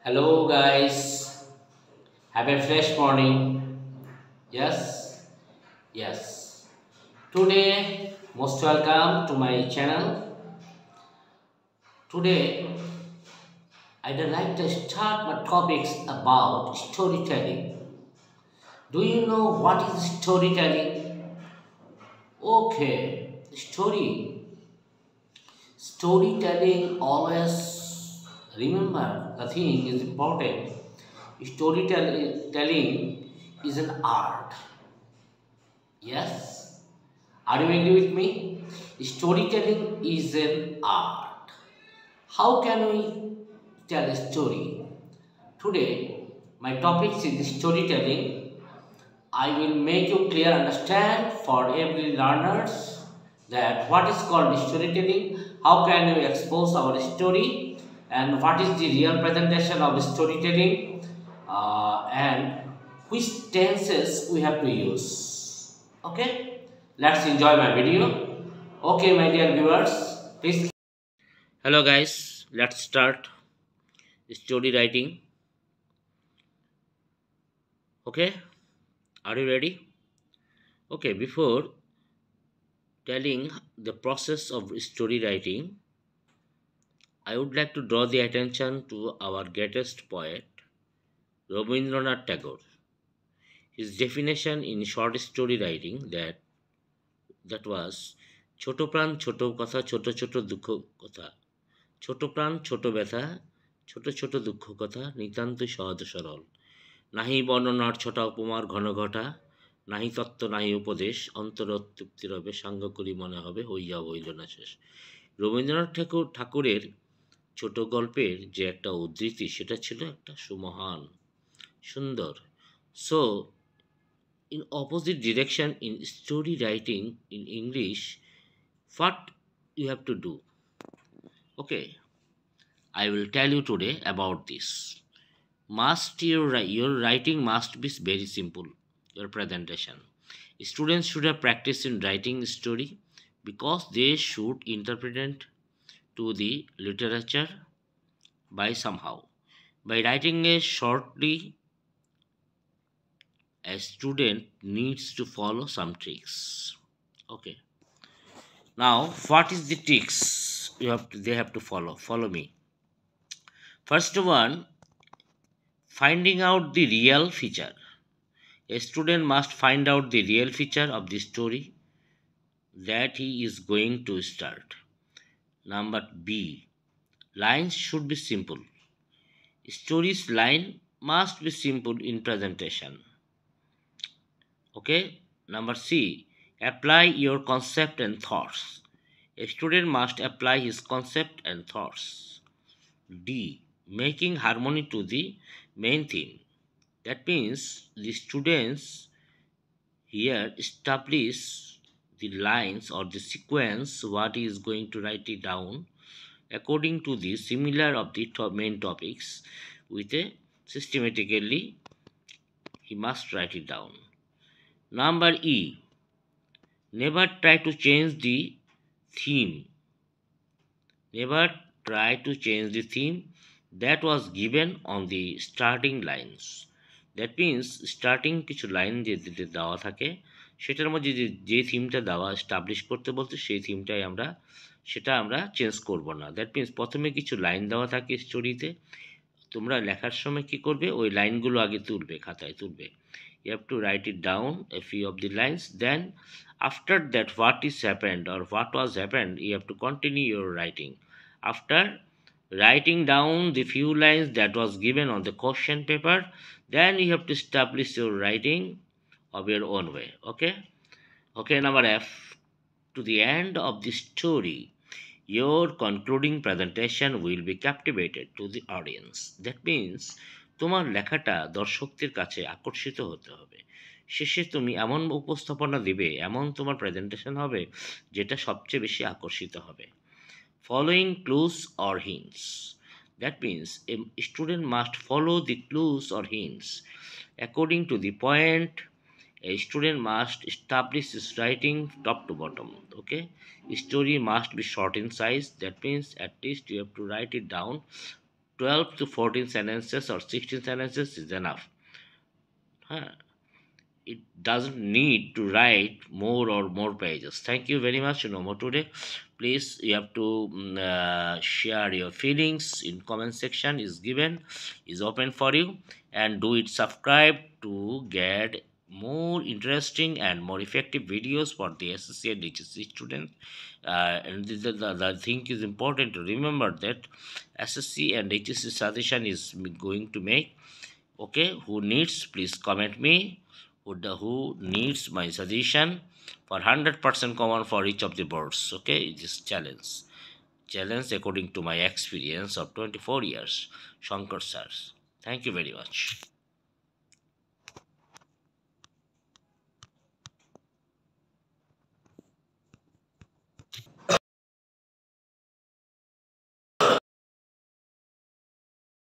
Hello guys, have a fresh morning. Yes, yes. Today, most welcome to my channel. Today, I'd like to start my topics about storytelling. Do you know what is storytelling? Okay, storytelling always remember the thing is important. Storytelling is an art. Yes. Are you agree with me? Storytelling is an art. How can we tell a story? Today, my topic is storytelling. I will make you clear understand for every learners that what is called storytelling, how can you expose our story, and what is the real presentation of storytelling, and which tenses we have to use. Okay, let's enjoy my video. Okay, my dear viewers, please. Hello, guys. Let's start story writing. Okay, are you ready? Okay, before telling the process of story writing, I would like to draw the attention to our greatest poet, Rabindranath Tagore. His definition in short story writing that was ছোট প্রাণ ছোট কথা ছোট ছোট দুঃখ কথা ছোট প্রাণ ছোট ব্যথা ছোট ছোট দুঃখ কথা নিতান্তই সহজ সরল নাহি বর্ণনার ছটা উপমার ঘন ঘটা নাহি তত্ত্ব নাহি উপদেশ অন্তরতৃপ্তি রবে সাঙ্গ করি মনে হবে হইয়া হইল না শেষ। রবীন্দ্রনাথ ঠাকুরের ছোট গল্পের যে একটা উদ্ধৃতি সেটা ছিল একটা সুমহান সুন্দর। So in opposite direction in story writing in English, what you have to do? Okay, I will tell you today about this. Your writing must be very simple. Your presentation. Students should have practice in writing story because they should interpret to the literature by somehow. By writing a shortly, a student needs to follow some tricks. Okay. Now, what is the tricks they have to follow? Follow me. First one, finding out the real feature. A student must find out the real feature of the story that he is going to start. Number B, lines should be simple. Story's line must be simple in presentation. Okay. Number C, apply your concept and thoughts. A student must apply his concept and thoughts. D, making harmony to the main theme. That means the students here establish the lines or the sequence what he is going to write it down according to the similar of the main topics with a systematically he must write it down. Number E, never try to change the theme. Never try to change the theme that was given on the starting lines. That means starting কিছু line যে দেওয়া থাকে সেটার মধ্যে যে থিমটা দেওয়া establish করতে বলতে সেই থিমটাই সেটা আমরা চেঞ্জ করব না। দ্যাট মিন্স প্রথমে কিছু লাইন দেওয়া থাকে স্টোরিতে, তোমরা লেখার সময় কি করবে ওই লাইনগুলো আগে তুলবে, খাতায় তুলবে। You have to write it down a few of the lines, then after that what is happened or what was happened you have to continue your writing. After writing down the few lines that was given on the question paper, then you have to establish your writing of your own way. Okay, number F, to the end of the story your concluding presentation will be captivated to the audience. That means তোমার লেখাটা দর্শকদের কাছে আকর্ষিত হতে হবে। শেষে তুমি এমন উপস্থাপনা দিবে, এমন তোমার প্রেজেন্টেশন হবে যেটা সবচেয়ে বেশি আকর্ষিত হবে। Following clues or hints. That means a student must follow the clues or hints. According to the point, a student must establish his writing top to bottom. Okay, story must be short in size. That means at least you have to write it down 12 to 14 sentences or 16 sentences is enough. Huh? It doesn't need to write more pages. Thank you very much, Nomo, today. Please, you have to share your feelings in comment section. Is given, is open for you, and do it subscribe to get more interesting and more effective videos for the SSC and HSC students. And the thing is important to remember that SSC and HSC suggestion is going to make. Okay, who needs, please comment me. Who needs my suggestion for 100% common for each of the boards. Okay, this challenge according to my experience of 24 years, Shankar sir. Thank you very much.